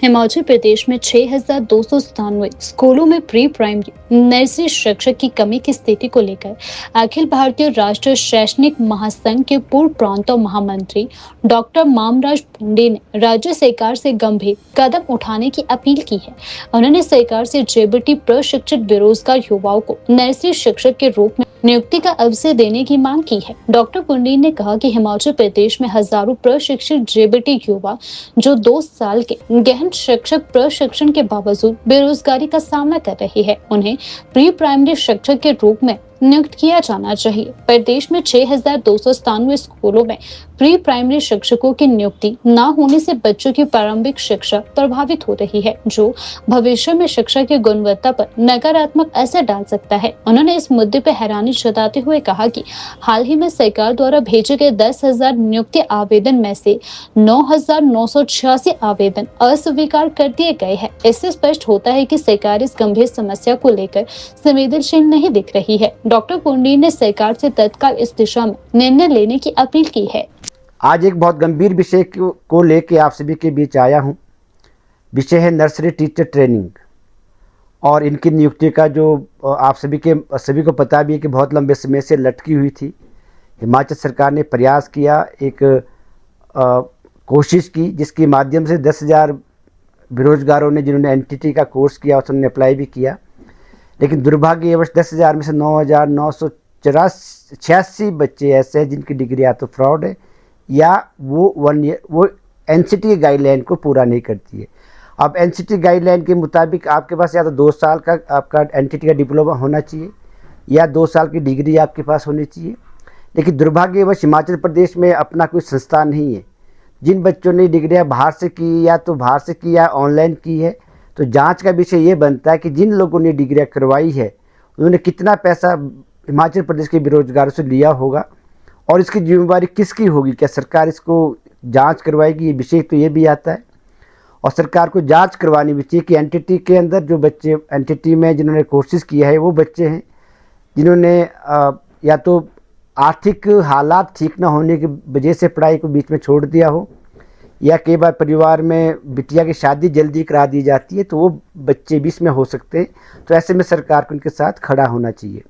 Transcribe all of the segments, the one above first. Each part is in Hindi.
हिमाचल प्रदेश में 6,297 स्कूलों में प्री प्राइमरी नर्सरी शिक्षक की कमी की स्थिति को लेकर अखिल भारतीय राष्ट्रीय शैक्षणिक महासंघ के पूर्व प्रांत महामंत्री डॉक्टर मामराज पुंडे ने राज्य सरकार से गंभीर कदम उठाने की अपील की है। उन्होंने सरकार से जेबीटी प्रशिक्षित बेरोजगार युवाओं को नर्सरी शिक्षक के रूप में नियुक्ति का अवसर देने की मांग की है। डॉक्टर पुंडे ने कहा कि हिमाचल प्रदेश में हजारों प्रशिक्षित जेबीटी युवा जो 2 साल के गहन शिक्षक प्रशिक्षण के बावजूद बेरोजगारी का सामना कर रही है, उन्हें प्री प्राइमरी शिक्षक के रूप में नियुक्त किया जाना चाहिए। प्रदेश में 6,297 स्कूलों में प्री प्राइमरी शिक्षकों की नियुक्ति न होने से बच्चों की प्रारंभिक शिक्षा प्रभावित हो रही है, जो भविष्य में शिक्षा की गुणवत्ता पर नकारात्मक असर डाल सकता है। उन्होंने इस मुद्दे पर हैरानी जताते हुए कहा कि हाल ही में सरकार द्वारा भेजे गए 10,000 नियुक्ति आवेदन में से 9,986 आवेदन अस्वीकार कर दिए गए हैं। इससे स्पष्ट होता है कि सरकार इस गंभीर समस्या को लेकर संवेदनशील नहीं दिख रही है। डॉक्टर पुंडे ने सरकार से तत्काल इस दिशा में निर्णय लेने की अपील की है। आज एक बहुत गंभीर विषय को लेकर आप सभी के बीच आया हूं। विषय है नर्सरी टीचर ट्रेनिंग और इनकी नियुक्ति का जो आप सभी को पता भी है कि बहुत लंबे समय से लटकी हुई थी। हिमाचल सरकार ने प्रयास किया, एक कोशिश की, जिसके माध्यम से 10,000 बेरोजगारों ने जिन्होंने एनटीटी का कोर्स किया उन्होंने अप्लाई भी किया, लेकिन दुर्भाग्यवश 10,000 में से 9,986 बच्चे ऐसे हैं जिनकी डिग्री या तो फ्रॉड है या वो एनसीटी गाइडलाइन को पूरा नहीं करती है। अब एनसीटी गाइडलाइन के मुताबिक आपके पास या तो 2 साल का आपका एनटीटी का डिप्लोमा होना चाहिए या 2 साल की डिग्री आपके पास होनी चाहिए, लेकिन दुर्भाग्यवश हिमाचल प्रदेश में अपना कोई संस्थान नहीं है। जिन बच्चों ने डिग्रियाँ बाहर से की या तो बाहर से की या ऑनलाइन की है, तो जांच का विषय ये बनता है कि जिन लोगों ने डिग्रियाँ करवाई है उन्होंने कितना पैसा हिमाचल प्रदेश के बेरोजगारों से लिया होगा और इसकी जिम्मेवारी किसकी होगी। क्या सरकार इसको जांच करवाएगी? ये विषय तो ये भी आता है और सरकार को जांच करवानी भी चाहिए कि एनटीटी के अंदर जो बच्चे एनटीटी में जिन्होंने कोर्सेज किया है वो बच्चे हैं जिन्होंने या तो आर्थिक हालात ठीक ना होने की वजह से पढ़ाई को बीच में छोड़ दिया हो या कई बार परिवार में बिटिया की शादी जल्दी करा दी जाती है, तो वो बच्चे भी इसमें हो सकते हैं। तो ऐसे में सरकार को उनके साथ खड़ा होना चाहिए।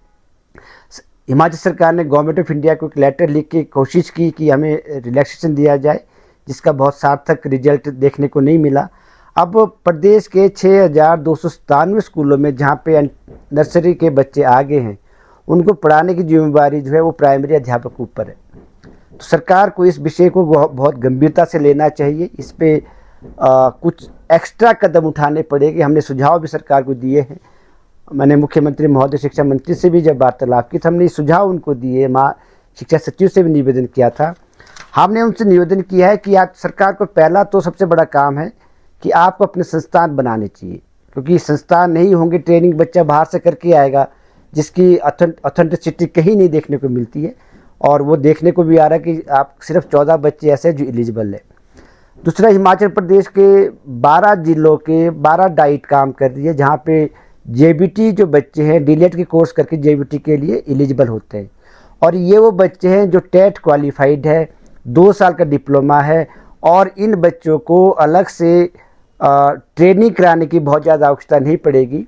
हिमाचल सरकार ने गवर्नमेंट ऑफ इंडिया को एक लेटर लिख के कोशिश की कि हमें रिलैक्सेशन दिया जाए, जिसका बहुत सार्थक रिजल्ट देखने को नहीं मिला। अब प्रदेश के 6,297 स्कूलों में जहाँ पे नर्सरी के बच्चे आगे हैं उनको पढ़ाने की जिम्मेवारी जो है वो प्राइमरी अध्यापक के ऊपर है। तो सरकार को इस विषय को बहुत गंभीरता से लेना चाहिए। इस पे कुछ एक्स्ट्रा कदम उठाने पड़ेंगे। हमने सुझाव भी सरकार को दिए हैं। मैंने मुख्यमंत्री महोदय, शिक्षा मंत्री से भी जब वार्तालाप की तो हमने सुझाव उनको दिए। शिक्षा सचिव से भी निवेदन किया था। हमने उनसे निवेदन किया है कि आप सरकार को पहला तो सबसे बड़ा काम है कि आपको अपने संस्थान बनाने चाहिए, क्योंकि संस्थान नहीं होंगे, ट्रेनिंग बच्चा बाहर से करके आएगा जिसकी ऑथेंटिसिटी कहीं नहीं देखने को मिलती है और वो देखने को भी आ रहा है कि आप सिर्फ 14 बच्चे ऐसे हैं जो एलिजिबल है। दूसरा, हिमाचल प्रदेश के 12 जिलों के 12 डाइट काम कर रही है जहाँ पे जेबीटी जो बच्चे हैं डीलेट के कोर्स करके जेबीटी के लिए एलिजिबल होते हैं और ये वो बच्चे हैं जो टेट क्वालिफाइड है, 2 साल का डिप्लोमा है और इन बच्चों को अलग से ट्रेनिंग कराने की बहुत ज़्यादा आवश्यकता नहीं पड़ेगी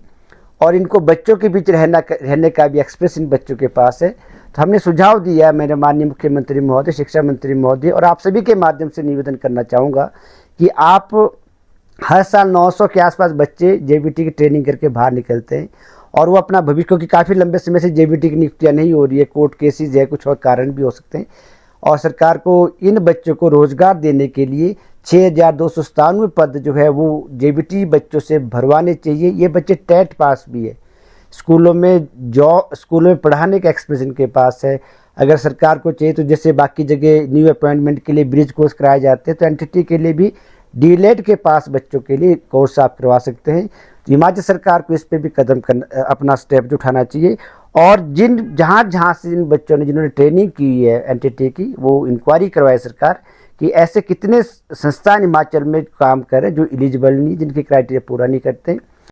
और इनको बच्चों के बीच रहने का भी एक्सपीरियंस इन बच्चों के पास है। तो हमने सुझाव दिया है, मेरे माननीय मुख्यमंत्री महोदय, शिक्षा मंत्री महोदय और आप सभी के माध्यम से निवेदन करना चाहूँगा कि आप हर साल 900 के आसपास बच्चे जेबीटी की ट्रेनिंग करके बाहर निकलते हैं और वो अपना भविष्य, क्योंकि काफ़ी लंबे समय से जेबीटी की नियुक्तियाँ नहीं हो रही है, कोर्ट केसेज है, कुछ और कारण भी हो सकते हैं और सरकार को इन बच्चों को रोज़गार देने के लिए 6,297 पद जो है वो जेबीटी बच्चों से भरवाने चाहिए। ये बच्चे टेट पास भी है, स्कूलों में पढ़ाने का एक्सपीरियंस इनके पास है। अगर सरकार को चाहिए तो जैसे बाकी जगह न्यू अपॉइंटमेंट के लिए ब्रिज कोर्स कराए जाते हैं, तो एनटीटी के लिए भी डीलेट के पास बच्चों के लिए कोर्स आप करवा सकते हैं। तो हिमाचल सरकार को इस पे भी अपना स्टेप उठाना चाहिए और जहाँ से जिन बच्चों ने जिन्होंने ट्रेनिंग की है एनटीटी की, वो इंक्वायरी करवाए सरकार कि ऐसे कितने संस्थान हिमाचल में काम कर रहे हैं जो एलिजिबल नहीं, जिनके क्राइटेरिया पूरा नहीं करते हैं।